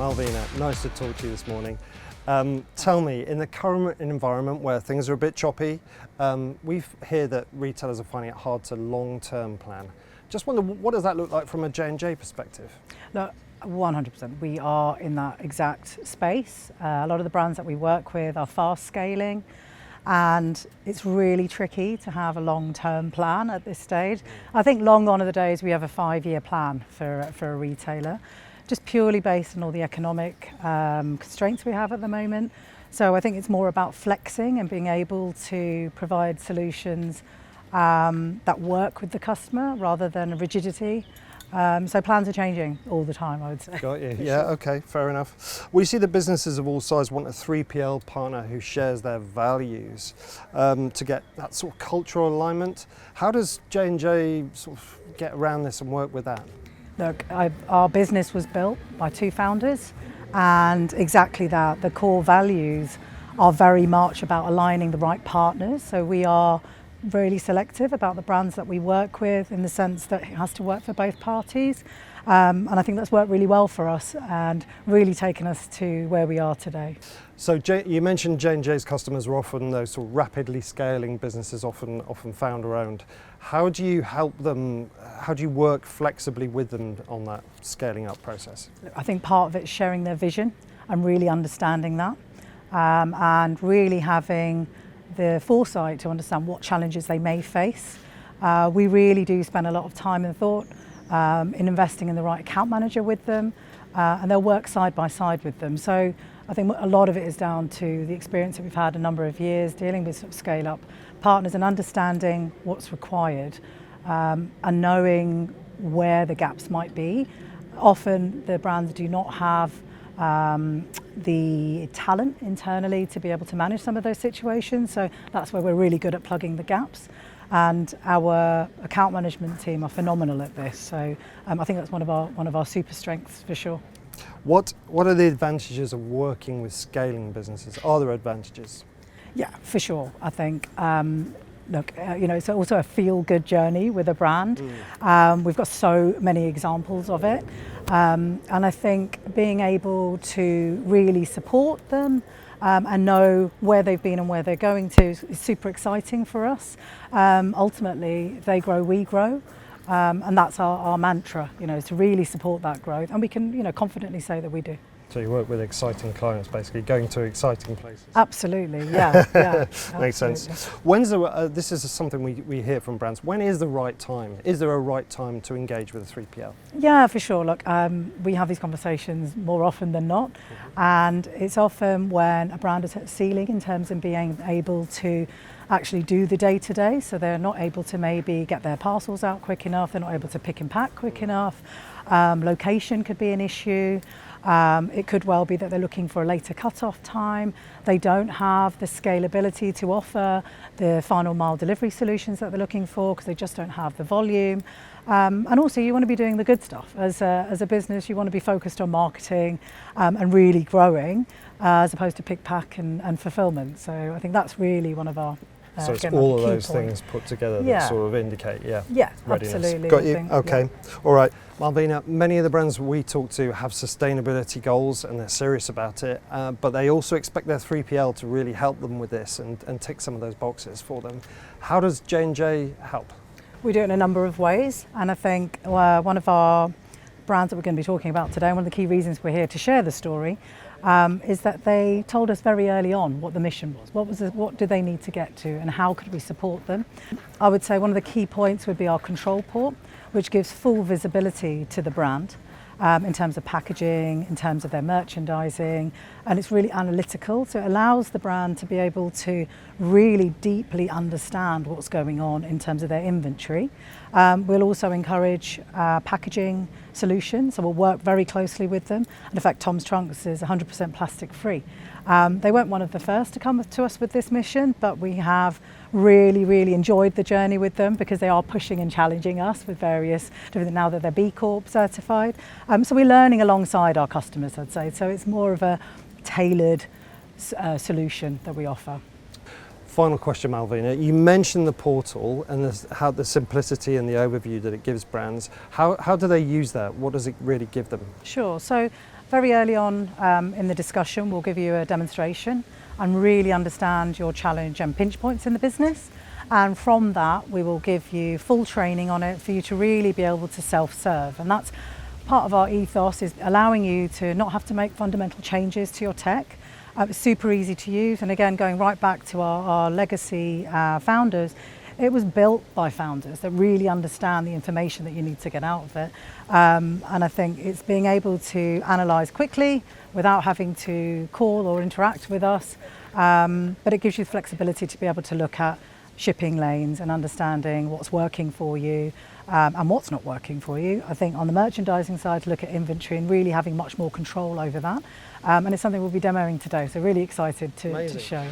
Malvina, nice to talk to you this morning. Tell me, in the current environment where things are a bit choppy, we hear that retailers are finding it hard to long-term plan. Just wonder, what does that look like from a J&J perspective? Look, 100%. We are in that exact space. A lot of the brands that we work with are fast scaling, and it's really tricky to have a long-term plan at this stage. I think long gone are the days we have a 5-year plan for a retailer, just purely based on all the economic constraints we have at the moment. So I think it's more about flexing and being able to provide solutions that work with the customer rather than rigidity. So plans are changing all the time, I would say. Got you. Yeah, okay, fair enough. We see that businesses of all sizes want a 3PL partner who shares their values to get that sort of cultural alignment. How does J&J sort of get around this and work with that? Look, our business was built by 2 founders, and exactly that. The core values are very much about aligning the right partners. So we are really selective about the brands that we work with, in the sense that it has to work for both parties. And I think that's worked really well for us and really taken us to where we are today. So you mentioned J&J's customers are often those sort of rapidly scaling businesses, often founder owned. How do you help them, how do you work flexibly with them on that scaling up process? I think part of it is sharing their vision and really understanding that, and really having the foresight to understand what challenges they may face. We really do spend a lot of time and thought in investing in the right account manager with them, and they'll work side by side with them. So I think a lot of it is down to the experience that we've had a number of years dealing with sort of scale up partners and understanding what's required, and knowing where the gaps might be. Often the brands do not have the talent internally to be able to manage some of those situations, so that's where we're really good at plugging the gaps, and our account management team are phenomenal at this. So I think that's one of our super strengths for sure. What are the advantages of working with scaling businesses? Are there advantages? Yeah, for sure. I think look, it's also a feel-good journey with a brand. We've got so many examples of it, and I think being able to really support them and know where they've been and where they're going to is super exciting for us. Ultimately, they grow, we grow. And that's our mantra, to really support that growth, and we can, confidently say that we do. So you work with exciting clients, basically going to exciting places. Absolutely, yeah, yeah. Makes sense. When's this is something we hear from brands. When is the right time? Is there a right time to engage with a 3PL? Yeah, for sure. Look, we have these conversations more often than not, and it's often when a brand is at a ceiling in terms of being able to actually do the day-to-day, so they're not able to maybe get their parcels out quick enough, they're not able to pick and pack quick enough, location could be an issue, it could well be that they're looking for a later cut-off time, they don't have the scalability to offer the final mile delivery solutions that they're looking for because they just don't have the volume. And also you want to be doing the good stuff. As a business, you want to be focused on marketing and really growing, as opposed to pick, pack and fulfillment. So I think that's really one of our so it's all of those things put together that sort of indicate, readiness. Absolutely. Got you. Okay. All right. Malvina, many of the brands we talk to have sustainability goals and they're serious about it, but they also expect their 3PL to really help them with this and tick some of those boxes for them. How does J&J help? We do it in a number of ways, and I think one of our brands that we're going to be talking about today, and one of the key reasons we're here to share the story, is that they told us very early on what the mission was. What do they need to get to, and how could we support them? I would say one of the key points would be our control port, which gives full visibility to the brand in terms of packaging, in terms of their merchandising, and it's really analytical, so it allows the brand to be able to really deeply understand what's going on in terms of their inventory. We'll also encourage packaging solutions, so we'll work very closely with them, and in fact Tom's Trunks is 100% plastic free. They weren't one of the first to come to us with this mission, but we have really enjoyed the journey with them because they are pushing and challenging us with various different, now that they're B Corp certified. So we're learning alongside our customers, I'd say. So it's more of a tailored solution that we offer. Final question, Malvina. You mentioned the portal and how the simplicity and the overview that it gives brands. How do they use that? What does it really give them? Sure. So very early on in the discussion, we'll give you a demonstration and really understand your challenge and pinch points in the business. And from that, we will give you full training on it for you to really be able to self-serve. And that's part of our ethos, is allowing you to not have to make fundamental changes to your tech. It's super easy to use. And again, going right back to our legacy founders, it was built by founders that really understand the information that you need to get out of it. And I think it's being able to analyse quickly without having to call or interact with us. But it gives you the flexibility to be able to look at shipping lanes and understanding what's working for you and what's not working for you. I think on the merchandising side, to look at inventory and really having much more control over that. And it's something we'll be demoing today, so really excited to show.